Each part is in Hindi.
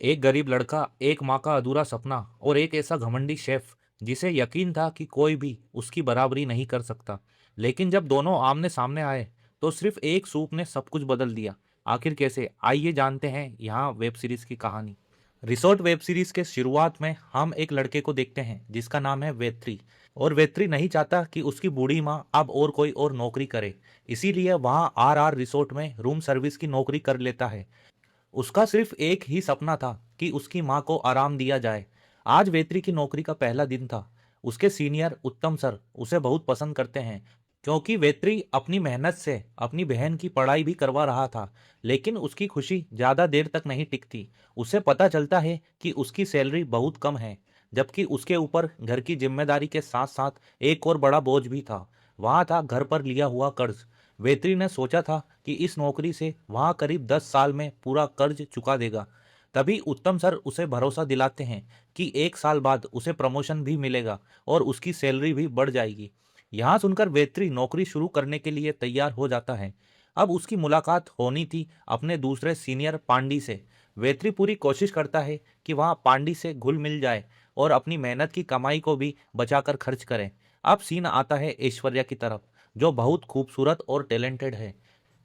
एक गरीब लड़का, एक माँ का अधूरा सपना और एक ऐसा घमंडी शेफ जिसे यकीन था कि कोई भी उसकी बराबरी नहीं कर सकता। लेकिन जब दोनों आमने सामने आए तो सिर्फ एक सूप ने सब कुछ बदल दिया। आखिर कैसे, आइए जानते हैं यहाँ वेब सीरीज की कहानी। रिसोर्ट वेब सीरीज के शुरुआत में हम एक लड़के को देखते हैं जिसका नाम है वेत्री। और वेत्री नहीं चाहता कि उसकी बूढ़ी माँ अब और कोई और नौकरी करे। इसीलिए वहाँ आर रिसोर्ट में रूम सर्विस की नौकरी कर लेता है। उसका सिर्फ एक ही सपना था कि उसकी माँ को आराम दिया जाए। आज वेत्री की नौकरी का पहला दिन था। उसके सीनियर उत्तम सर उसे बहुत पसंद करते हैं क्योंकि वेत्री अपनी मेहनत से अपनी बहन की पढ़ाई भी करवा रहा था। लेकिन उसकी खुशी ज्यादा देर तक नहीं टिकती। उसे पता चलता है कि उसकी सैलरी बहुत कम है, जबकि उसके ऊपर घर की जिम्मेदारी के साथ साथ एक और बड़ा बोझ भी था। वहाँ था घर पर लिया हुआ कर्ज। वेत्री ने सोचा था कि इस नौकरी से वहाँ करीब 10 साल में पूरा कर्ज चुका देगा। तभी उत्तम सर उसे भरोसा दिलाते हैं कि 1 साल बाद उसे प्रमोशन भी मिलेगा और उसकी सैलरी भी बढ़ जाएगी। यहाँ सुनकर वेत्री नौकरी शुरू करने के लिए तैयार हो जाता है। अब उसकी मुलाकात होनी थी अपने दूसरे सीनियर पांडी से। वेत्री पूरी कोशिश करता है कि वहाँ पांडी से घुल मिल जाए और अपनी मेहनत की कमाई को भी बचाकर खर्च करें। अब सीन आता है ऐश्वर्या की तरफ, जो बहुत खूबसूरत और टैलेंटेड है।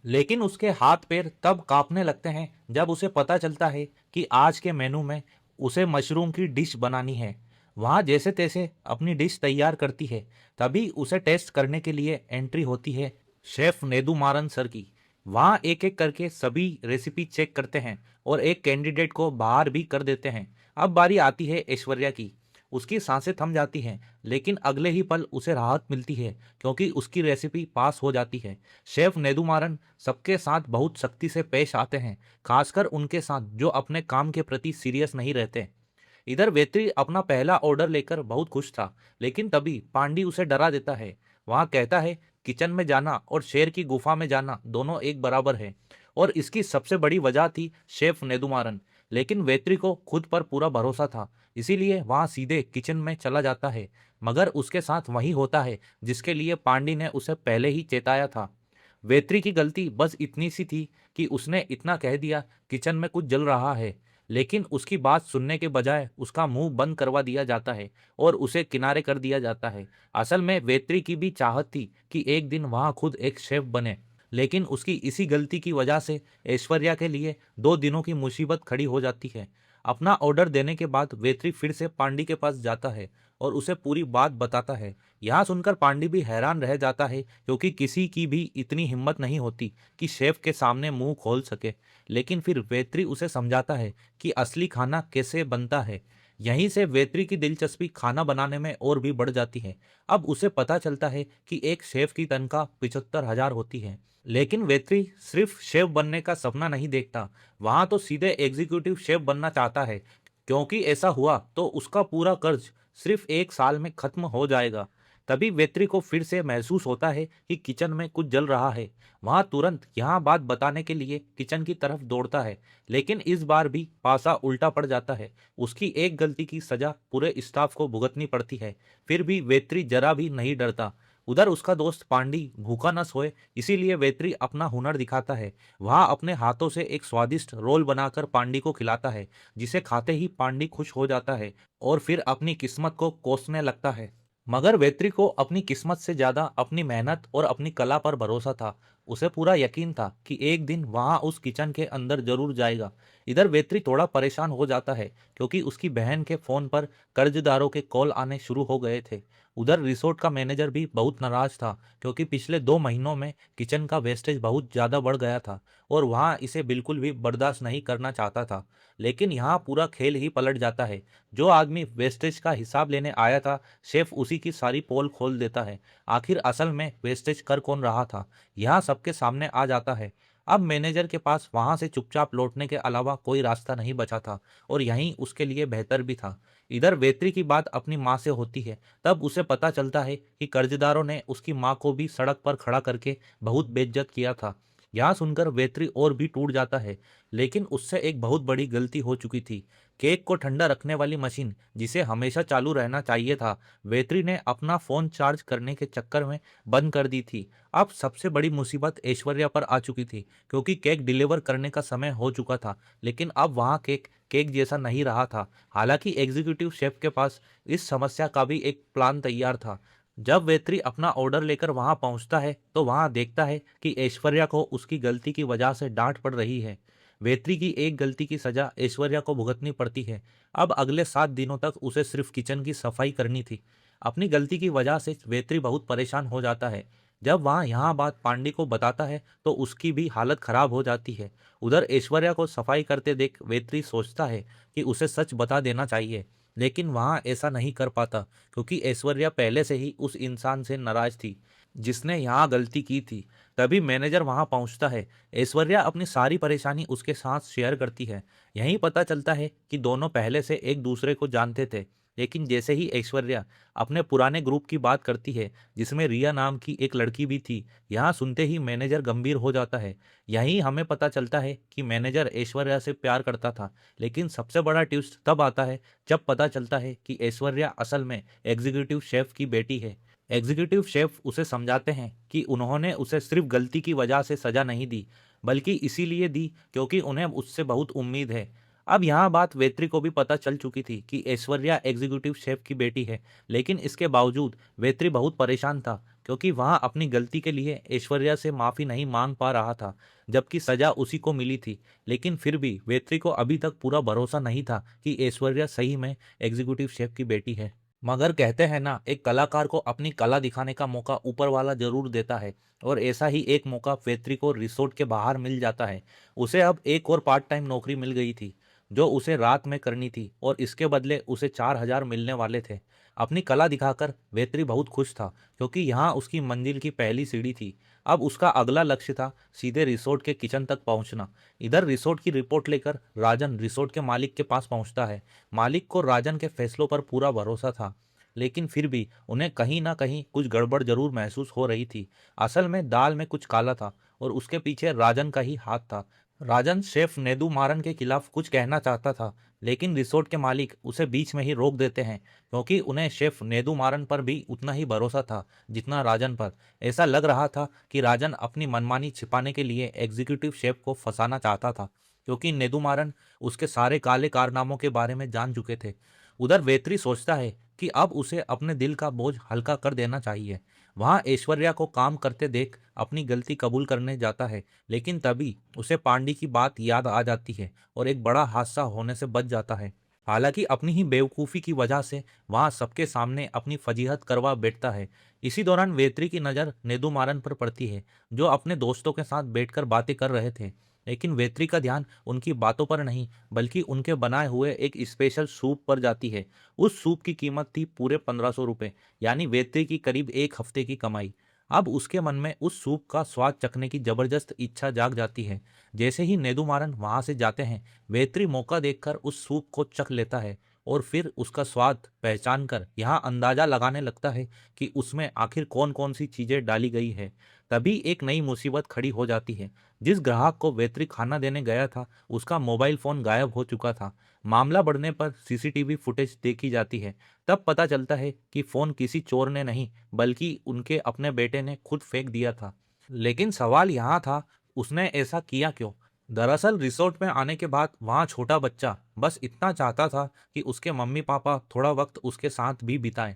लेकिन उसके हाथ पैर तब कांपने लगते हैं जब उसे पता चलता है कि आज के मेनू में उसे मशरूम की डिश बनानी है। वहाँ जैसे तैसे अपनी डिश तैयार करती है। तभी उसे टेस्ट करने के लिए एंट्री होती है शेफ नेदुमारन सर की। वहाँ एक एक करके सभी रेसिपी चेक करते हैं और एक कैंडिडेट को बाहर भी कर देते हैं। अब बारी आती है ऐश्वर्या की। उसकी सांसें थम जाती हैं, लेकिन अगले ही पल उसे राहत मिलती है क्योंकि उसकी रेसिपी पास हो जाती है। शेफ नेदुमारन सबके साथ बहुत सख्ती से पेश आते हैं, खासकर उनके साथ जो अपने काम के प्रति सीरियस नहीं रहते। इधर वेत्री अपना पहला ऑर्डर लेकर बहुत खुश था, लेकिन तभी पांडी उसे डरा देता है। वहाँ कहता है किचन में जाना और शेर की गुफा में जाना दोनों एक बराबर है। और इसकी सबसे बड़ी वजह थी शेफ नेदुमारन। लेकिन वेत्री को खुद पर पूरा भरोसा था, इसीलिए वहाँ सीधे किचन में चला जाता है। मगर उसके साथ वही होता है जिसके लिए पांडी ने उसे पहले ही चेताया था। वेत्री की गलती बस इतनी सी थी कि उसने इतना कह दिया किचन में कुछ जल रहा है। लेकिन उसकी बात सुनने के बजाय उसका मुंह बंद करवा दिया जाता है और उसे किनारे कर दिया जाता है। असल में वेत्री की भी चाहत थी कि एक दिन वहाँ खुद एक शेफ बने। लेकिन उसकी इसी गलती की वजह से ऐश्वर्या के लिए 2 दिनों की मुसीबत खड़ी हो जाती है। अपना ऑर्डर देने के बाद वेत्री फिर से पांडी के पास जाता है और उसे पूरी बात बताता है। यहाँ सुनकर पांडी भी हैरान रह जाता है क्योंकि किसी की भी इतनी हिम्मत नहीं होती कि शेफ के सामने मुंह खोल सके। लेकिन फिर वेत्री उसे समझाता है कि असली खाना कैसे बनता है। यहीं से वेत्री की दिलचस्पी खाना बनाने में और भी बढ़ जाती है। अब उसे पता चलता है कि एक शेफ की तनख्वाह 75,000 होती है। लेकिन वेत्री सिर्फ शेफ बनने का सपना नहीं देखता, वहां तो सीधे एग्जीक्यूटिव शेफ बनना चाहता है, क्योंकि ऐसा हुआ तो उसका पूरा कर्ज सिर्फ 1 साल में खत्म हो जाएगा। तभी वेत्री को फिर से महसूस होता है कि किचन में कुछ जल रहा है। वहां तुरंत यहाँ बात बताने के लिए किचन की तरफ दौड़ता है, लेकिन इस बार भी पासा उल्टा पड़ जाता है। उसकी एक गलती की सजा पूरे स्टाफ को भुगतनी पड़ती है। फिर भी वेत्री जरा भी नहीं डरता। उधर उसका दोस्त पांडी भूखा न सोए, इसीलिए वेत्री अपना हुनर दिखाता है। वह अपने हाथों से एक स्वादिष्ट रोल बनाकर पांडी को खिलाता है, जिसे खाते ही पांडी खुश हो जाता है और फिर अपनी किस्मत को कोसने लगता है। मगर वेत्री को अपनी किस्मत से ज्यादा अपनी मेहनत और अपनी कला पर भरोसा था। उसे पूरा यकीन था कि एक दिन वहां उस किचन के अंदर जरूर जाएगा। इधर वेत्री थोड़ा परेशान हो जाता है क्योंकि उसकी बहन के फोन पर कर्जदारों के कॉल आने शुरू हो गए थे। उधर रिसोर्ट का मैनेजर भी बहुत नाराज था क्योंकि पिछले 2 महीनों में किचन का वेस्टेज बहुत ज्यादा बढ़ गया था और वहां इसे बिल्कुल भी बर्दाश्त नहीं करना चाहता था। लेकिन यहाँ पूरा खेल ही पलट जाता है। जो आदमी वेस्टेज का हिसाब लेने आया था, शेफ उसी की सारी पोल खोल देता है। आखिर असल में वेस्टेज कर कौन रहा था, यहाँ सबके सामने आ जाता है। अब मैनेजर के पास वहां से चुपचाप लौटने के अलावा कोई रास्ता नहीं बचा था और यही उसके लिए बेहतर भी था। इधर वेत्री की बात अपनी माँ से होती है। तब उसे पता चलता है कि कर्जदारों ने उसकी माँ को भी सड़क पर खड़ा करके बहुत बेइज्जत किया था। यहाँ सुनकर वेत्री और भी टूट जाता है, लेकिन उससे एक बहुत बड़ी गलती हो चुकी थी। केक को ठंडा रखने वाली मशीन, जिसे हमेशा चालू रहना चाहिए था, वेत्री ने अपना फोन चार्ज करने के चक्कर में बंद कर दी थी। अब सबसे बड़ी मुसीबत ऐश्वर्या पर आ चुकी थी, क्योंकि केक डिलीवर करने का समय हो चुका था, लेकिन अब वहाँ केक केक जैसा नहीं रहा था। हालांकि एग्जीक्यूटिव शेफ के पास इस समस्या का भी एक प्लान तैयार था। जब वेत्री अपना ऑर्डर लेकर वहां पहुंचता है तो वहां देखता है कि ऐश्वर्या को उसकी गलती की वजह से डांट पड़ रही है। वेत्री की एक गलती की सजा ऐश्वर्या को भुगतनी पड़ती है। अब अगले 7 दिनों तक उसे सिर्फ किचन की सफाई करनी थी। अपनी गलती की वजह से वेत्री बहुत परेशान हो जाता है। जब वह यहाँ बात पांडे को बताता है तो उसकी भी हालत खराब हो जाती है। उधर ऐश्वर्या को सफाई करते देख वेत्री सोचता है कि उसे सच बता देना चाहिए, लेकिन वहाँ ऐसा नहीं कर पाता, क्योंकि ऐश्वर्या पहले से ही उस इंसान से नाराज थी जिसने यहाँ गलती की थी। तभी मैनेजर वहाँ पहुँचता है। ऐश्वर्या अपनी सारी परेशानी उसके साथ शेयर करती है। यहीं पता चलता है कि दोनों पहले से एक दूसरे को जानते थे, लेकिन जैसे ही ऐश्वर्या अपने पुराने ग्रुप की बात करती है, जिसमें रिया नाम की एक लड़की भी थी, यहाँ सुनते ही मैनेजर गंभीर हो जाता है। यहीं हमें पता चलता है कि मैनेजर ऐश्वर्या से प्यार करता था। लेकिन सबसे बड़ा ट्विस्ट तब आता है जब पता चलता है कि ऐश्वर्या असल में एग्जीक्यूटिव शेफ की बेटी है। एग्जीक्यूटिव शेफ उसे समझाते हैं कि उन्होंने उसे सिर्फ गलती की वजह से सजा नहीं दी, बल्कि इसीलिए दी क्योंकि उन्हें उससे बहुत उम्मीद है। अब यहाँ बात वेत्री को भी पता चल चुकी थी कि ऐश्वर्या एग्जीक्यूटिव शेफ की बेटी है, लेकिन इसके बावजूद वेत्री बहुत परेशान था, क्योंकि वहाँ अपनी गलती के लिए ऐश्वर्या से माफ़ी नहीं मांग पा रहा था, जबकि सजा उसी को मिली थी। लेकिन फिर भी वेत्री को अभी तक पूरा भरोसा नहीं था कि ऐश्वर्या सही में एग्जीक्यूटिव शेफ की बेटी है। मगर कहते हैं ना, एक कलाकार को अपनी कला दिखाने का मौका ऊपर वाला जरूर देता है, और ऐसा ही एक मौका वेत्री को रिसोर्ट के बाहर मिल जाता है। उसे अब एक और पार्ट टाइम नौकरी मिल गई थी, जो उसे रात में करनी थी, और इसके बदले उसे 4,000 मिलने वाले थे। अपनी कला दिखाकर वेत्री बहुत खुश था, क्योंकि यहाँ उसकी मंजिल की पहली सीढ़ी थी। अब उसका अगला लक्ष्य था सीधे रिसोर्ट के किचन तक पहुंचना। इधर रिसोर्ट की रिपोर्ट लेकर राजन रिसोर्ट के मालिक के पास पहुंचता है। मालिक को राजन के फैसलों पर पूरा भरोसा था, लेकिन फिर भी उन्हें कहीं ना कहीं कुछ गड़बड़ जरूर महसूस हो रही थी। असल में दाल में कुछ काला था, और उसके पीछे राजन का ही हाथ था। राजन शेफ नेदू मारन के खिलाफ कुछ कहना चाहता था, लेकिन रिसोर्ट के मालिक उसे बीच में ही रोक देते हैं, क्योंकि उन्हें शेफ नेदू मारन पर भी उतना ही भरोसा था जितना राजन पर। ऐसा लग रहा था कि राजन अपनी मनमानी छिपाने के लिए एग्जीक्यूटिव शेफ को फंसाना चाहता था, क्योंकि नेदू मारन उसके सारे काले कारनामों के बारे में जान चुके थे। उधर वेत्री सोचता है कि अब उसे अपने दिल का बोझ हल्का कर देना चाहिए। वहाँ ऐश्वर्या को काम करते देख अपनी गलती कबूल करने जाता है, लेकिन तभी उसे पांडी की बात याद आ जाती है और एक बड़ा हादसा होने से बच जाता है। हालांकि अपनी ही बेवकूफ़ी की वजह से वहाँ सबके सामने अपनी फजीहत करवा बैठता है। इसी दौरान वेत्री की नज़र नेदू मारन पर पड़ती है, जो अपने दोस्तों के साथ बैठकर बातें कर रहे थे। लेकिन वेत्री का ध्यान उनकी बातों पर नहीं, बल्कि उनके बनाए हुए एक स्पेशल सूप पर जाती है। उस सूप की कीमत थी पूरे 1500 रुपये, यानी वेत्री की करीब एक हफ्ते की कमाई। अब उसके मन में उस सूप का स्वाद चखने की जबरदस्त इच्छा जाग जाती है। जैसे ही नेदुमारन वहां से जाते हैं, वेत्री मौका देखकर उस सूप को चख लेता है, और फिर उसका स्वाद पहचान कर यहाँ अंदाजा लगाने लगता है कि उसमें आखिर कौन कौन सी चीजें डाली गई है। तभी एक नई मुसीबत खड़ी हो जाती है। जिस ग्राहक को वेत्री खाना देने गया था, उसका मोबाइल फोन गायब हो चुका था। मामला बढ़ने पर सीसीटीवी फुटेज देखी जाती है। तब पता चलता है कि फोन किसी चोर ने नहीं, बल्कि उनके अपने बेटे ने खुद फेंक दिया था। लेकिन सवाल यहाँ था, उसने ऐसा किया क्यों? दरअसल रिसोर्ट में आने के बाद वहाँ छोटा बच्चा बस इतना चाहता था कि उसके मम्मी पापा थोड़ा वक्त उसके साथ भी बिताएं।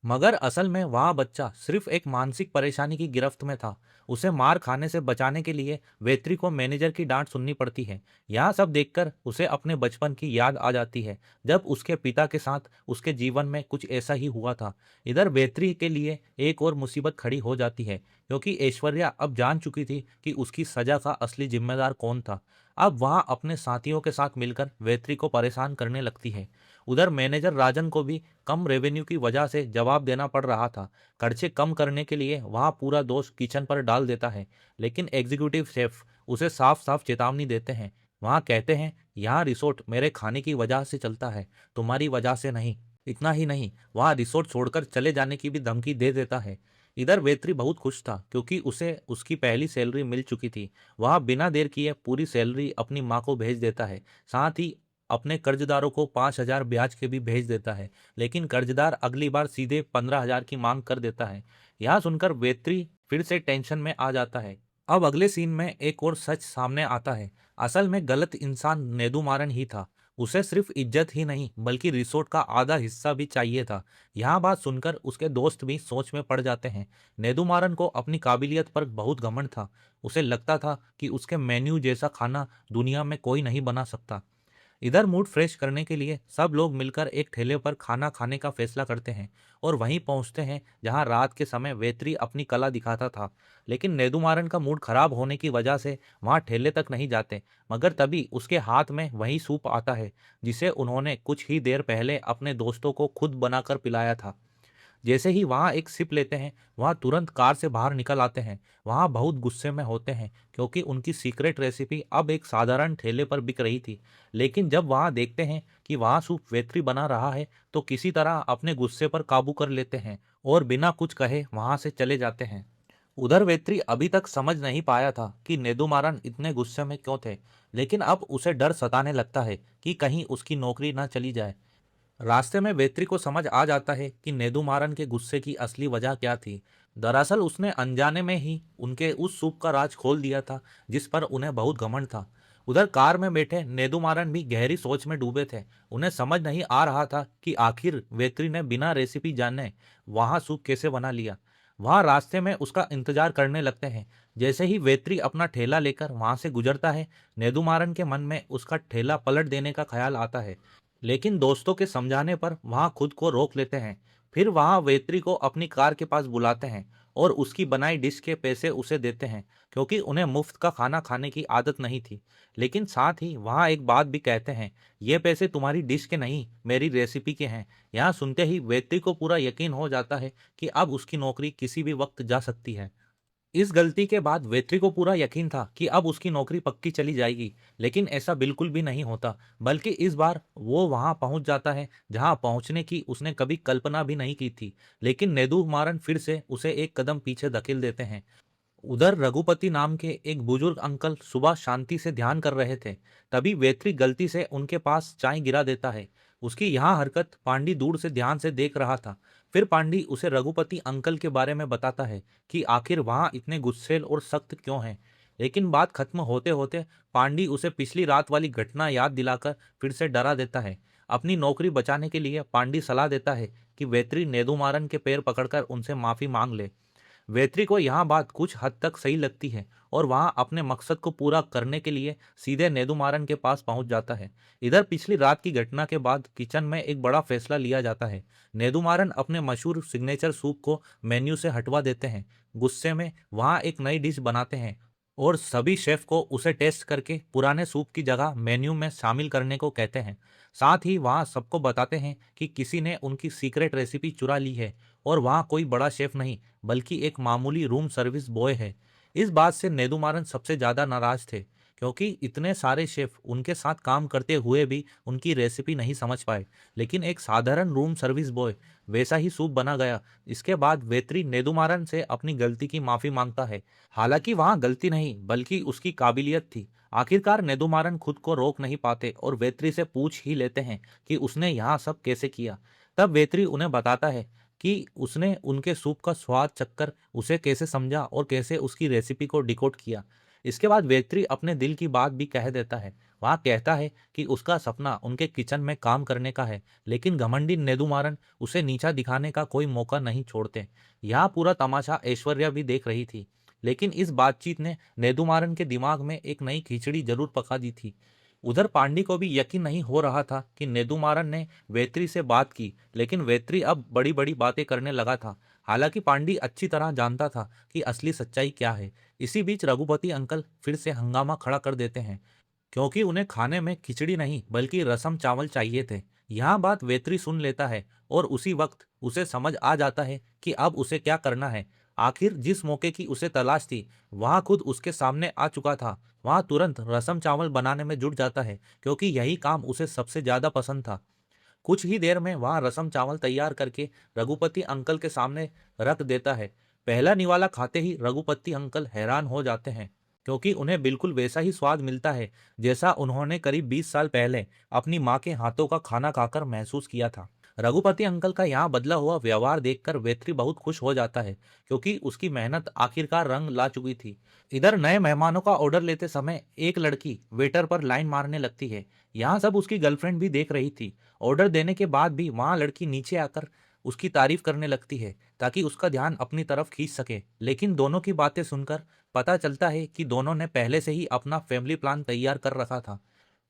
मगर असल में वह बच्चा सिर्फ एक मानसिक परेशानी की गिरफ्त में था। उसे मार खाने से बचाने के लिए वेत्री को मैनेजर की डांट सुननी पड़ती है। यह सब देखकर उसे अपने बचपन की याद आ जाती है, जब उसके पिता के साथ उसके जीवन में कुछ ऐसा ही हुआ था। इधर वेत्री के लिए एक और मुसीबत खड़ी हो जाती है, क्योंकि ऐश्वर्या अब जान चुकी थी कि उसकी सजा का असली जिम्मेदार कौन था। अब वह अपने साथियों के साथ मिलकर वेत्री को परेशान करने लगती है। उधर मैनेजर राजन को भी कम रेवेन्यू की वजह से जवाब देना पड़ रहा था। खर्चे कम करने के लिए वहाँ पूरा दोष किचन पर डाल देता है, लेकिन एग्जीक्यूटिव शेफ उसे साफ साफ चेतावनी देते हैं। वहाँ कहते हैं, यहाँ रिसोर्ट मेरे खाने की वजह से चलता है, तुम्हारी वजह से नहीं। इतना ही नहीं, वहाँ रिसोर्ट छोड़कर चले जाने की भी धमकी दे देता है। इधर वेत्री बहुत खुश था क्योंकि उसे उसकी पहली सैलरी मिल चुकी थी। वह बिना देर किए पूरी सैलरी अपनी माँ को भेज देता है। साथ ही अपने कर्जदारों को 5,000 ब्याज के भी भेज देता है। लेकिन कर्जदार अगली बार सीधे 15,000 की मांग कर देता है। यह सुनकर वेत्री फिर से टेंशन में आ जाता है। अब अगले सीन में एक और सच सामने आता है। असल में गलत इंसान नेदुमारन ही था। उसे सिर्फ इज्जत ही नहीं बल्कि रिसोर्ट का आधा हिस्सा भी चाहिए था। यह बात सुनकर उसके दोस्त भी सोच में पड़ जाते हैं। नेदुमारन को अपनी काबिलियत पर बहुत घमंड था। उसे लगता था कि उसके मेन्यू जैसा खाना दुनिया में कोई नहीं बना सकता। इधर मूड फ्रेश करने के लिए सब लोग मिलकर एक ठेले पर खाना खाने का फैसला करते हैं और वहीं पहुंचते हैं जहां रात के समय वेत्री अपनी कला दिखाता था। लेकिन नेदुमारन का मूड खराब होने की वजह से वहां ठेले तक नहीं जाते, मगर तभी उसके हाथ में वही सूप आता है जिसे उन्होंने कुछ ही देर पहले अपने दोस्तों को खुद बनाकर पिलाया था। जैसे ही वहाँ एक सिप लेते हैं, वहाँ तुरंत कार से बाहर निकल आते हैं। वहाँ बहुत गुस्से में होते हैं क्योंकि उनकी सीक्रेट रेसिपी अब एक साधारण ठेले पर बिक रही थी। लेकिन जब वहाँ देखते हैं कि वहाँ सूप वेत्री बना रहा है, तो किसी तरह अपने गुस्से पर काबू कर लेते हैं और बिना कुछ कहे वहाँ से चले जाते हैं। उधर वेत्री अभी तक समझ नहीं पाया था कि नेदुमारन इतने गुस्से में क्यों थे, लेकिन अब उसे डर सताने लगता है कि कहीं उसकी नौकरी न चली जाए। रास्ते में वेत्री को समझ आ जाता है कि नेदुमारन के गुस्से की असली वजह क्या थी। दरअसल उसने अनजाने में ही उनके उस सूप का राज खोल दिया था जिस पर उन्हें बहुत घमंड था। उधर कार में बैठे नेदुमारन भी गहरी सोच में डूबे थे। उन्हें समझ नहीं आ रहा था कि आखिर वेत्री ने बिना रेसिपी जाने वहां सूप कैसे बना लिया। वहां रास्ते में उसका इंतजार करने लगते हैं। जैसे ही वेत्री अपना ठेला लेकर वहां से गुजरता है, नेदुमारन के मन में उसका ठेला पलट देने का ख्याल आता है। लेकिन दोस्तों के समझाने पर वहां खुद को रोक लेते हैं। फिर वहां वेत्री को अपनी कार के पास बुलाते हैं और उसकी बनाई डिश के पैसे उसे देते हैं क्योंकि उन्हें मुफ्त का खाना खाने की आदत नहीं थी। लेकिन साथ ही वहां एक बात भी कहते हैं, ये पैसे तुम्हारी डिश के नहीं मेरी रेसिपी के हैं। यहाँ सुनते ही वेत्री को पूरा यकीन हो जाता है कि अब उसकी नौकरी किसी भी वक्त जा सकती है। इस गलती के बाद वेत्री को पूरा यकीन था कि अब उसकी नौकरी पक्की चली जाएगी। लेकिन ऐसा बिल्कुल भी नहीं होता, बल्कि इस बार वो वहां पहुंच जाता है जहां पहुंचने की उसने कभी कल्पना भी नहीं की थी। लेकिन नेदुमारन फिर से उसे एक कदम पीछे धकेल देते हैं। उधर रघुपति नाम के एक बुजुर्ग अंकल सुबह शांति से ध्यान कर रहे थे। तभी वेत्री गलती से उनके पास चाय गिरा देता है। उसकी यह हरकत पांडी दूर से ध्यान से देख रहा था। फिर पांडी उसे रघुपति अंकल के बारे में बताता है कि आखिर वहां इतने गुस्सैल और सख्त क्यों हैं। लेकिन बात खत्म होते होते पांडी उसे पिछली रात वाली घटना याद दिलाकर फिर से डरा देता है। अपनी नौकरी बचाने के लिए पांडी सलाह देता है कि वेत्री नेदुमारन के पैर पकड़कर उनसे माफी मांग ले। वेत्री को यह बात कुछ हद तक सही लगती है और वहां अपने मकसद को पूरा करने के लिए सीधे नेदुमारन के पास पहुंच जाता है। इधर पिछली रात की घटना के बाद किचन में एक बड़ा फैसला लिया जाता है। नेदुमारन अपने मशहूर सिग्नेचर सूप को मेन्यू से हटवा देते हैं। गुस्से में वहां एक नई डिश बनाते हैं और सभी शेफ को उसे टेस्ट करके पुराने सूप की जगह मेन्यू में शामिल करने को कहते हैं। साथ ही वहां सबको बताते हैं कि किसी ने उनकी सीक्रेट रेसिपी चुरा ली है और वहां कोई बड़ा शेफ नहीं बल्कि एक मामूली रूम सर्विस बॉय है। इस बात से नेदुमारन सबसे ज्यादा नाराज थे क्योंकि इतने सारे शेफ उनके साथ काम करते हुए भी उनकी रेसिपी नहीं समझ पाए। लेकिन एक साधारण रूम सर्विस बॉय वैसा ही सूप बना गया। इसके बाद वेत्री नेदुमारन से अपनी गलती की माफी मांगता है। हालांकि वहां गलती नहीं बल्कि उसकी काबिलियत थी। आखिरकार नेदुमारन खुद को रोक नहीं पाते और वेत्री से पूछ ही लेते हैं कि उसने यहाँ सब कैसे किया। तब वेत्री उन्हें बताता है कि उसने उनके सूप का स्वाद चखकर उसे कैसे समझा और कैसे उसकी रेसिपी को डिकोड किया। इसके बाद वेत्री अपने दिल की बात भी कह देता है। वह कहता है कि उसका सपना उनके किचन में काम करने का है, लेकिन घमंडी नेदुमारन उसे नीचा दिखाने का कोई मौका नहीं छोड़ते। यहाँ पूरा तमाशा ऐश्वर्या भी देख रही थी। लेकिन इस बातचीत ने नेदुमारन के दिमाग में एक नई खिचड़ी जरूर पका दी थी। उधर पांडी को भी यकीन नहीं हो रहा था कि नेदुमारन ने वेत्री से बात की, लेकिन वेत्री अब बड़ी बड़ी बातें करने लगा था। हालांकि पांडी अच्छी तरह जानता था कि असली सच्चाई क्या है। इसी बीच रघुपति अंकल फिर से हंगामा खड़ा कर देते हैं क्योंकि उन्हें खाने में खिचड़ी नहीं बल्कि रसम चावल चाहिए थे। यह बात वेत्री सुन लेता है और उसी वक्त उसे समझ आ जाता है कि अब उसे क्या करना है। आखिर जिस मौके की उसे तलाश थी वहां खुद उसके सामने आ चुका था। वहां तुरंत रसम चावल बनाने में जुट जाता है क्योंकि यही काम उसे सबसे ज्यादा पसंद था। कुछ ही देर में वहां रसम चावल तैयार करके रघुपति अंकल के सामने रख देता है। पहला निवाला खाते ही रघुपति अंकल हैरान हो जाते हैं, क्योंकि उन्हें बिल्कुल वैसा ही स्वाद मिलता है जैसा उन्होंने करीब 20 साल पहले अपनी माँ के हाथों का खाना खाकर महसूस किया था। रघुपति अंकल का यहाँ बदला हुआ व्यवहार देखकर वेत्री बहुत खुश हो जाता है, क्योंकि उसकी मेहनत आखिरकार रंग ला चुकी थी। इधर नए मेहमानों का ऑर्डर लेते समय एक लड़की वेटर पर लाइन मारने लगती है। यहाँ सब उसकी गर्लफ्रेंड भी देख रही थी। ऑर्डर देने के बाद भी वहाँ लड़की नीचे आकर उसकी तारीफ करने लगती है, ताकि उसका ध्यान अपनी तरफ खींच सके। लेकिन दोनों की बातें सुनकर पता चलता है कि दोनों ने पहले से ही अपना फैमिली प्लान तैयार कर रखा था।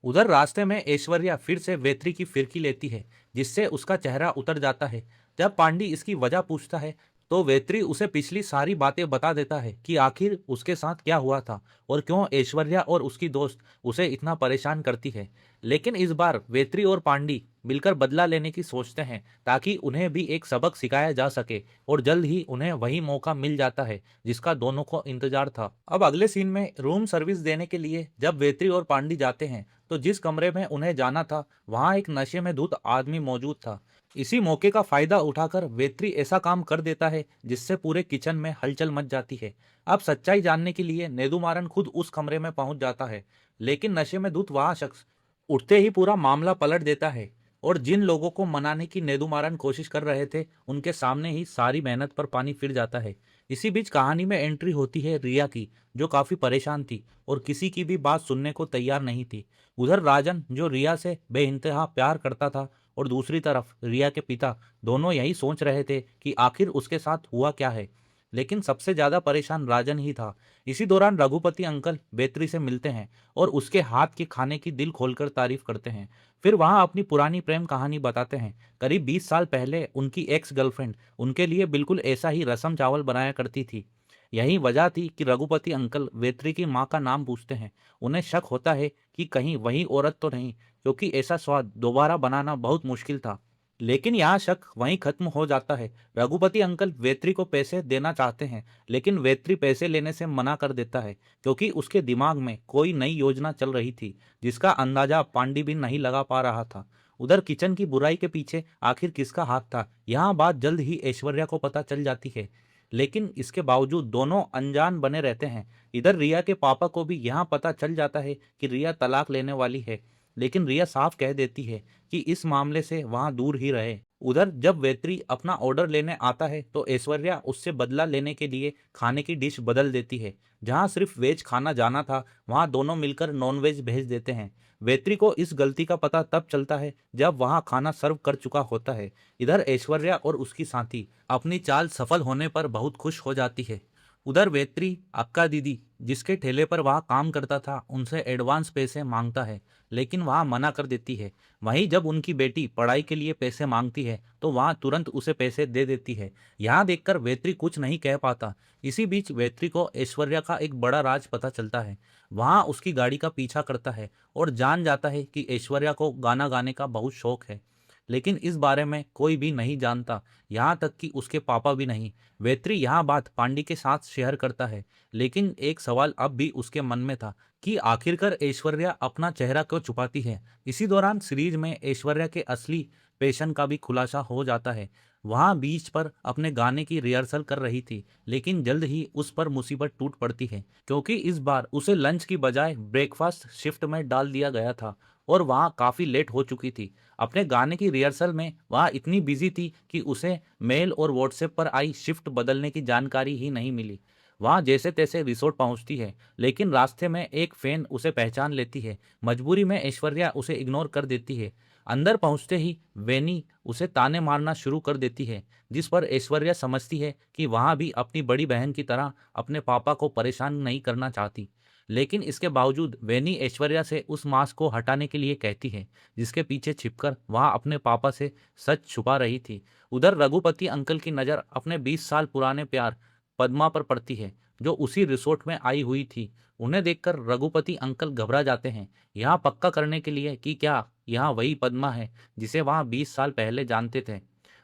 उधर रास्ते में ऐश्वर्या फिर से वेत्री की फिरकी लेती है, जिससे उसका चेहरा उतर जाता है। जब पांडी इसकी वजह पूछता है, तो वेत्री उसे पिछली सारी बातें बता देता है कि आखिर उसके साथ क्या हुआ था और क्यों ऐश्वर्या और उसकी दोस्त उसे इतना परेशान करती है। लेकिन इस बार वेत्री और पांडी मिलकर बदला लेने की सोचते हैं, ताकि उन्हें भी एक सबक सिखाया जा सके, और जल्द ही उन्हें वही मौका मिल जाता है जिसका दोनों को इंतजार था। अब अगले सीन में रूम सर्विस देने के लिए जब वेत्री और पांडी जाते हैं, तो जिस कमरे में उन्हें जाना था वहां एक नशे में धुत आदमी मौजूद था। इसी मौके का फायदा उठाकर वेत्री ऐसा काम कर देता है जिससे पूरे किचन में हलचल मच जाती है। अब सच्चाई जानने के लिए नेदुमारन खुद उस कमरे में पहुंच जाता है, लेकिन नशे में धुत वह शख्स उठते ही पूरा मामला पलट देता है, और जिन लोगों को मनाने की नेदुमारन कोशिश कर रहे थे उनके सामने ही सारी मेहनत पर पानी फिर जाता है। इसी बीच कहानी में एंट्री होती है रिया की, जो काफी परेशान थी और किसी की भी बात सुनने को तैयार नहीं थी। उधर राजन, जो रिया से बेइंतहा प्यार करता था, और दूसरी तरफ रिया के पिता, दोनों यही सोच रहे थे कि आखिर उसके साथ हुआ क्या है। लेकिन सबसे ज्यादा परेशान राजन ही था। इसी दौरान रघुपति अंकल बेत्री से मिलते हैं और उसके हाथ के खाने की दिल खोलकर तारीफ करते हैं। फिर वहां अपनी पुरानी प्रेम कहानी बताते हैं। करीब 20 साल पहले उनकी एक्स गर्लफ्रेंड उनके लिए बिल्कुल ऐसा ही रसम चावल बनाया करती थी। यही वजह थी कि रघुपति अंकल वेत्री की माँ का नाम पूछते हैं। उन्हें शक होता है कि कहीं वही औरत तो नहीं, क्योंकि ऐसा स्वाद दोबारा बनाना बहुत मुश्किल था। लेकिन यहाँ शक वहीं खत्म हो जाता है। रघुपति अंकल वेत्री को पैसे देना चाहते हैं, लेकिन वेत्री पैसे लेने से मना कर देता है, क्योंकि उसके दिमाग में कोई नई योजना चल रही थी जिसका अंदाजा पांडी भी नहीं लगा पा रहा था। उधर किचन की बुराई के पीछे आखिर किसका हाथ था, यहाँ बात जल्द ही ऐश्वर्या को पता चल जाती है। लेकिन इसके बावजूद दोनों अनजान बने रहते हैं। इधर रिया के पापा को भी यहाँ पता चल जाता है कि रिया तलाक लेने वाली है, लेकिन रिया साफ कह देती है कि इस मामले से वहां दूर ही रहे। उधर जब वेत्री अपना ऑर्डर लेने आता है, तो ऐश्वर्या उससे बदला लेने के लिए खाने की डिश बदल देती है। जहां सिर्फ वेज खाना जाना था, वहां दोनों मिलकर नॉन वेज भेज देते हैं। वेत्री को इस गलती का पता तब चलता है जब वहां खाना सर्व कर चुका होता है। इधर ऐश्वर्या और उसकी साथी अपनी चाल सफल होने पर बहुत खुश हो जाती है। उधर वेत्री अक्का दीदी, जिसके ठेले पर वह काम करता था, उनसे एडवांस पैसे मांगता है, लेकिन वह मना कर देती है। वहीं जब उनकी बेटी पढ़ाई के लिए पैसे मांगती है, तो वह तुरंत उसे पैसे दे देती है। यहाँ देखकर वेत्री कुछ नहीं कह पाता। इसी बीच वेत्री को ऐश्वर्या का एक बड़ा राज पता चलता है। वहाँ उसकी गाड़ी का पीछा करता है और जान जाता है कि ऐश्वर्या को गाना गाने का बहुत शौक है। लेकिन इस बारे में कोई भी नहीं जानता, यहाँ तक कि उसके पापा भी नहीं। वेत्री यह बात पांडी के साथ शेयर करता है, लेकिन एक सवाल अब भी उसके मन में था कि आखिरकार ऐश्वर्या अपना चेहरा क्यों छुपाती है। इसी दौरान सीरीज में ऐश्वर्या के असली पेशन का भी खुलासा हो जाता है। वहाँ बीच पर अपने गाने की रिहर्सल कर रही थी, लेकिन जल्द ही उस पर मुसीबत टूट पड़ती है, क्योंकि इस बार उसे लंच की बजाय ब्रेकफास्ट शिफ्ट में डाल दिया गया था और वहाँ काफ़ी लेट हो चुकी थी। अपने गाने की रिहर्सल में वह इतनी बिजी थी कि उसे मेल और व्हाट्सएप पर आई शिफ्ट बदलने की जानकारी ही नहीं मिली। वहाँ जैसे तैसे रिसोर्ट पहुंचती है, लेकिन रास्ते में एक फैन उसे पहचान लेती है। मजबूरी में ऐश्वर्या उसे इग्नोर कर देती है। अंदर पहुंचते ही वेनी उसे ताने मारना शुरू कर देती है, जिस पर ऐश्वर्या समझती है कि वहाँ भी अपनी बड़ी बहन की तरह अपने पापा को परेशान नहीं करना चाहती। लेकिन इसके बावजूद वेनी ऐश्वर्या से उस मास्क को हटाने के लिए कहती है, जिसके पीछे छिपकर वह अपने पापा से सच छुपा रही थी। उधर रघुपति अंकल की नज़र अपने 20 साल पुराने प्यार पद्मा पर पड़ती है, जो उसी रिसोर्ट में आई हुई थी। उन्हें देखकर रघुपति अंकल घबरा जाते हैं, यहाँ पक्का करने के लिए कि क्या यहाँ वही पद्मा है जिसे वहाँ 20 साल पहले जानते थे।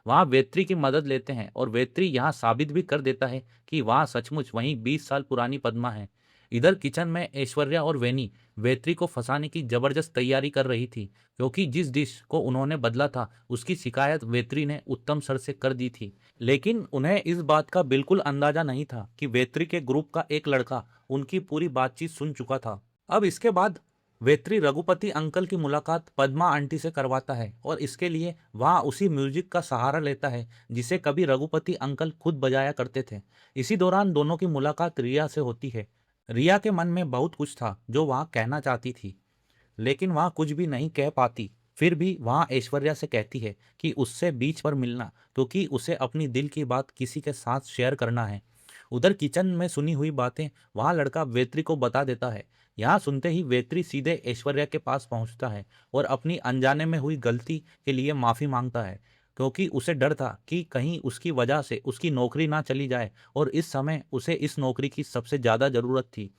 वहाँ वेत्री की मदद लेते हैं और वेत्री यहाँ साबित भी कर देता है कि वहाँ सचमुच वही 20 साल पुरानी पद्मा है। इधर किचन में ऐश्वर्या और वेनी वेत्री को फंसाने की जबरदस्त तैयारी कर रही थी, क्योंकि जिस डिश को उन्होंने बदला था उसकी शिकायत वेत्री ने उत्तम सर से कर दी थी। लेकिन उन्हें इस बात का बिल्कुल अंदाजा नहीं था कि वेत्री के ग्रुप का एक लड़का उनकी पूरी बातचीत सुन चुका था। अब इसके बाद वेत्री रघुपति अंकल की मुलाकात पद्मा आंटी से करवाता है और इसके लिए वहाँ उसी म्यूजिक का सहारा लेता है जिसे कभी रघुपति अंकल खुद बजाया करते थे। इसी दौरान दोनों की मुलाकात रिया से होती है। रिया के मन में बहुत कुछ था जो वहाँ कहना चाहती थी, लेकिन वहाँ कुछ भी नहीं कह पाती। फिर भी वहाँ ऐश्वर्या से कहती है कि उससे बीच पर मिलना, क्योंकि उसे अपनी दिल की बात किसी के साथ शेयर करना है। उधर किचन में सुनी हुई बातें वहाँ लड़का वेत्री को बता देता है। यहाँ सुनते ही वेत्री सीधे ऐश्वर्या के पास पहुँचता है और अपनी अनजाने में हुई गलती के लिए माफ़ी मांगता है, क्योंकि उसे डर था कि कहीं उसकी वजह से उसकी नौकरी ना चली जाए और इस समय उसे इस नौकरी की सबसे ज़्यादा ज़रूरत थी।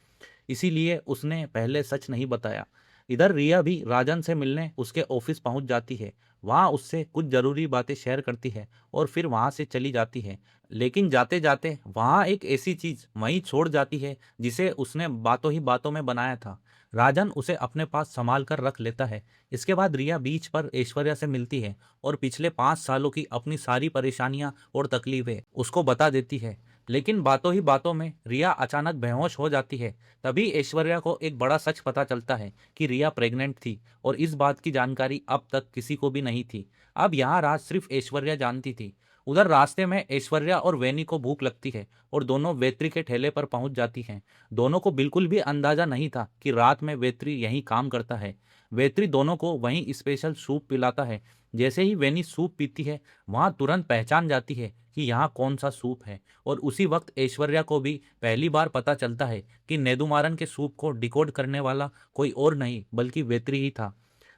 इसीलिए उसने पहले सच नहीं बताया। इधर रिया भी राजन से मिलने उसके ऑफिस पहुंच जाती है। वहां उससे कुछ जरूरी बातें शेयर करती है और फिर वहां से चली जाती है। लेकिन जाते जाते वहां एक ऐसी चीज वहीं छोड़ जाती है जिसे उसने बातों ही बातों में बनाया था। राजन उसे अपने पास संभाल कर रख लेता है। इसके बाद रिया बीच पर ऐश्वर्या से मिलती है और पिछले 5 सालों की अपनी सारी परेशानियां और तकलीफें उसको बता देती है। लेकिन बातों ही बातों में रिया अचानक बेहोश हो जाती है। तभी ऐश्वर्या को एक बड़ा सच पता चलता है कि रिया प्रेग्नेंट थी और इस बात की जानकारी अब तक किसी को भी नहीं थी। अब यहाँ राज सिर्फ ऐश्वर्या जानती थी। उधर रास्ते में ऐश्वर्या और वैनी को भूख लगती है और दोनों वेत्री के ठेले पर पहुंच जाती हैं। दोनों को बिल्कुल भी अंदाजा नहीं था कि रात में वेत्री यहीं काम करता है। वेत्री दोनों को वहीं स्पेशल सूप पिलाता है। जैसे ही वैनी सूप पीती है, वहां तुरंत पहचान जाती है कि यहाँ कौन सा सूप है। और उसी वक्त ऐश्वर्या को भी पहली बार पता चलता है कि नेदुमारन के सूप को डिकोड करने वाला कोई और नहीं बल्कि वेत्री ही था।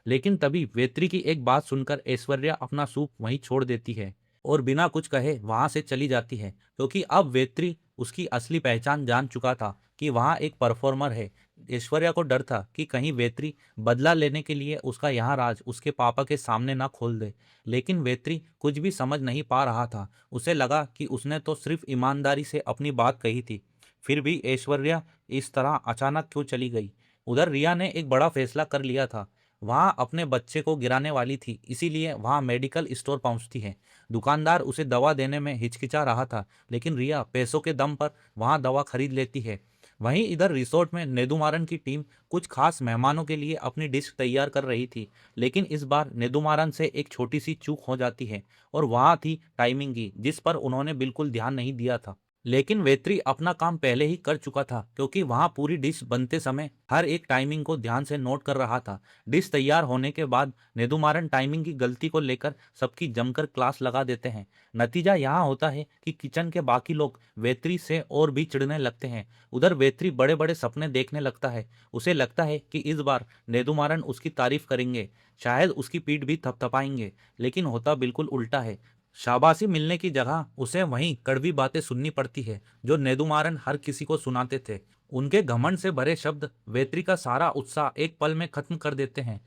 लेकिन तभी वेत्री की एक बात सुनकर ऐश्वर्या अपना सूप वहीं छोड़ देती है और बिना कुछ कहे वहां से चली जाती है, क्योंकि अब वेत्री उसकी असली पहचान जान चुका था कि वहां एक परफॉर्मर है। ऐश्वर्या को डर था कि कहीं वेत्री बदला लेने के लिए उसका यहाँ राज उसके पापा के सामने ना खोल दे। लेकिन वेत्री कुछ भी समझ नहीं पा रहा था। उसे लगा कि उसने तो सिर्फ ईमानदारी से अपनी बात कही थी। फिर भी ऐश्वर्या इस तरह अचानक क्यों चली गई। उधर रिया ने एक बड़ा फैसला कर लिया था। वहाँ अपने बच्चे को गिराने वाली थी, इसीलिए वहाँ मेडिकल स्टोर पहुँचती है। दुकानदार उसे दवा देने में हिचकिचा रहा था, लेकिन रिया पैसों के दम पर वहाँ दवा खरीद लेती है। वहीं इधर रिसोर्ट में नेदुमारन की टीम कुछ खास मेहमानों के लिए अपनी डिश तैयार कर रही थी। लेकिन इस बार नेदुमारन से एक छोटी सी चूक हो जाती है और वहाँ थी टाइमिंग की, जिस पर उन्होंने बिल्कुल ध्यान नहीं दिया था। लेकिन वेत्री अपना काम पहले ही कर चुका था, क्योंकि वहां पूरी डिश बनते समय हर एक टाइमिंग को ध्यान से नोट कर रहा था। डिश तैयार होने के बाद नेदुमारन टाइमिंग की गलती को लेकर सबकी जमकर क्लास लगा देते हैं। नतीजा यहाँ होता है कि किचन के बाकी लोग वेत्री से और भी चिढ़ने लगते हैं। उधर वेत्री बड़े बड़े सपने देखने लगता है। उसे लगता है कि इस बार नेदुमारन उसकी तारीफ करेंगे, शायद उसकी पीठ भी थपथपाएंगे। लेकिन होता बिल्कुल उल्टा है। शाबाशी मिलने की जगह उसे वहीं कड़वी बातें सुननी पड़ती है जो नेदुमारन हर किसी को सुनाते थे। उनके घमंड से भरे शब्द वेत्री का सारा उत्साह एक पल में खत्म कर देते हैं।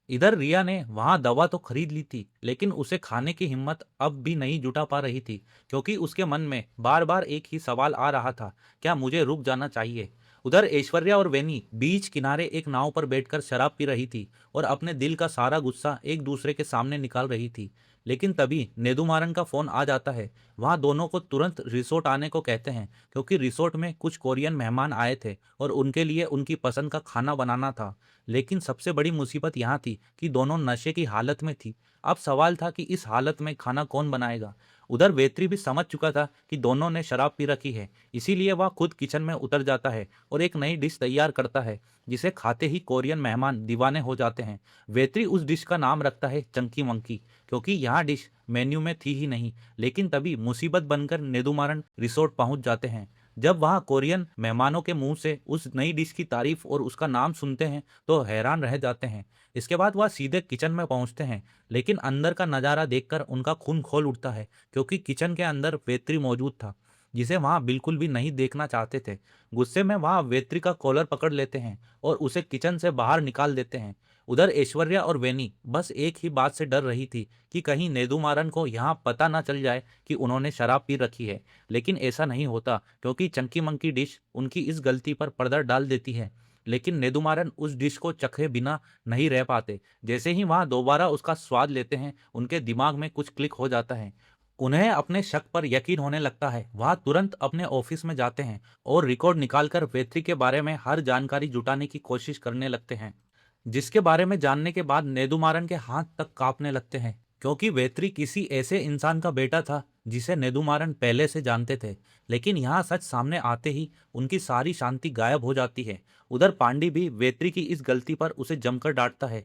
इधर रिया ने वहां दवा तो खरीद ली थी, लेकिन उसे खाने की हिम्मत अब भी नहीं जुटा पा रही थी, क्योंकि उसके मन में बार बार एक ही सवाल आ रहा था, क्या मुझे रुक जाना चाहिए। उधर ऐश्वर्या और वेनी बीच किनारे एक नाव पर बैठकर शराब पी रही थी और अपने दिल का सारा गुस्सा एक दूसरे के सामने निकाल रही थी। लेकिन तभी नेदुमारन का फोन आ जाता है। वहां दोनों को तुरंत रिसोर्ट आने को कहते हैं, क्योंकि रिसोर्ट में कुछ कोरियन मेहमान आए थे और उनके लिए उनकी पसंद का खाना बनाना था। लेकिन सबसे बड़ी मुसीबत यहाँ थी कि दोनों नशे की हालत में थी। अब सवाल था कि इस हालत में खाना कौन बनाएगा। उधर वेत्री भी समझ चुका था कि दोनों ने शराब पी रखी है, इसीलिए वह खुद किचन में उतर जाता है और एक नई डिश तैयार करता है जिसे खाते ही कोरियन मेहमान दीवाने हो जाते हैं। वेत्री उस डिश का नाम रखता है चंकी मंकी, क्योंकि यहाँ डिश मेन्यू में थी ही नहीं। लेकिन तभी मुसीबत बनकर नेदुमारन रिसोर्ट पहुंच जाते हैं। जब वहां कोरियन मेहमानों के मुंह से उस नई डिश की तारीफ और उसका नाम सुनते हैं तो हैरान रह जाते हैं। इसके बाद वह सीधे किचन में पहुंचते हैं, लेकिन अंदर का नज़ारा देखकर उनका खून खोल उठता है, क्योंकि किचन के अंदर वेत्री मौजूद था जिसे वहां बिल्कुल भी नहीं देखना चाहते थे। गुस्से में वहां वेत्री का कॉलर पकड़ लेते हैं और उसे किचन से बाहर निकाल देते हैं। उधर ऐश्वर्या और वेनी बस एक ही बात से डर रही थी कि कहीं नेदुमारन को यहाँ पता ना चल जाए कि उन्होंने शराब पी रखी है। लेकिन ऐसा नहीं होता, क्योंकि चंकी मंकी डिश उनकी इस गलती पर पर्दा डाल देती है। लेकिन नेदुमारन उस डिश को चखे बिना नहीं रह पाते। जैसे ही वहां दोबारा उसका स्वाद लेते हैं, उनके दिमाग में कुछ क्लिक हो जाता है। उन्हें अपने शक पर यकीन होने लगता है। वह तुरंत अपने ऑफिस में जाते हैं और रिकॉर्ड निकालकर वेत्री के बारे में हर जानकारी जुटाने की कोशिश करने लगते हैं, जिसके बारे में जानने के बाद नेदुमारन के हाथ तक कांपने लगते हैं, क्योंकि वेत्री किसी ऐसे इंसान का बेटा था जिसे नेदुमारन पहले से जानते थे। लेकिन यहाँ सच सामने आते ही उनकी सारी शांति गायब हो जाती है। उधर पांडी भी वेत्री की इस गलती पर उसे जमकर डांटता है,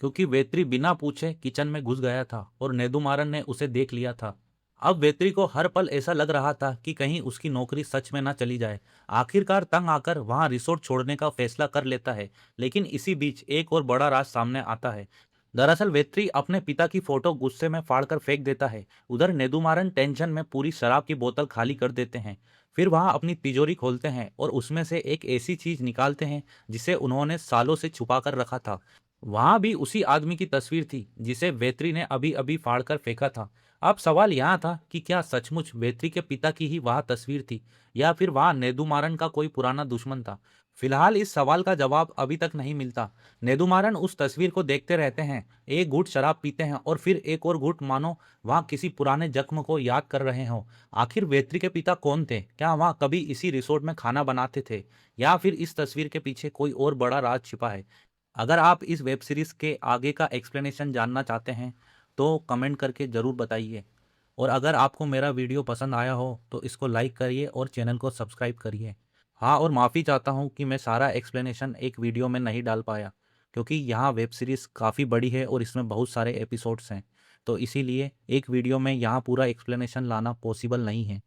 क्योंकि वेत्री बिना पूछे किचन में घुस गया था और नेदुमारन ने उसे देख लिया था। अब वेत्री को हर पल ऐसा लग रहा था कि कहीं उसकी नौकरी सच में ना चली जाए। आखिरकार तंग आकर वहां रिसोर्ट छोड़ने का फैसला कर लेता है। लेकिन इसी बीच एक और बड़ा राज सामने आता है। दरअसल वेत्री अपने पिता की फोटो गुस्से में फाड़कर फेंक देता है। उधर नेदुमारन टेंशन में पूरी शराब की बोतल खाली कर देते हैं। फिर वहां अपनी तिजोरी खोलते हैं और उसमें से एक ऐसी चीज निकालते हैं जिसे उन्होंने सालों से छुपा कर रखा था। वहां भी उसी आदमी की तस्वीर थी जिसे वेत्री ने अभी अभी फाड़कर फेंका था। अब सवाल यहाँ था कि क्या सचमुच वेत्री के पिता की ही वह तस्वीर थी, या फिर वहां नेदुमारन का कोई पुराना दुश्मन था। फिलहाल इस सवाल का जवाब अभी तक नहीं मिलता। नेदुमारन उस तस्वीर को देखते रहते हैं, एक घूंट शराब पीते हैं और फिर एक और घूंट, मानो वहां किसी पुराने जख्म को याद कर रहे हो। आखिर वेत्री के पिता कौन थे? क्या वहां कभी इसी रिसोर्ट में खाना बनाते थे, या फिर इस तस्वीर के पीछे कोई और बड़ा राज छिपा है? अगर आप इस वेब सीरीज के आगे का एक्सप्लेनेशन जानना चाहते हैं तो कमेंट करके ज़रूर बताइए। और अगर आपको मेरा वीडियो पसंद आया हो तो इसको लाइक करिए और चैनल को सब्सक्राइब करिए। हाँ, और माफ़ी चाहता हूँ कि मैं सारा एक्सप्लेनेशन एक वीडियो में नहीं डाल पाया, क्योंकि यहाँ वेब सीरीज़ काफ़ी बड़ी है और इसमें बहुत सारे एपिसोड्स हैं। तो इसीलिए एक वीडियो में यहाँ पूरा एक्सप्लेनेशन लाना पॉसिबल नहीं है।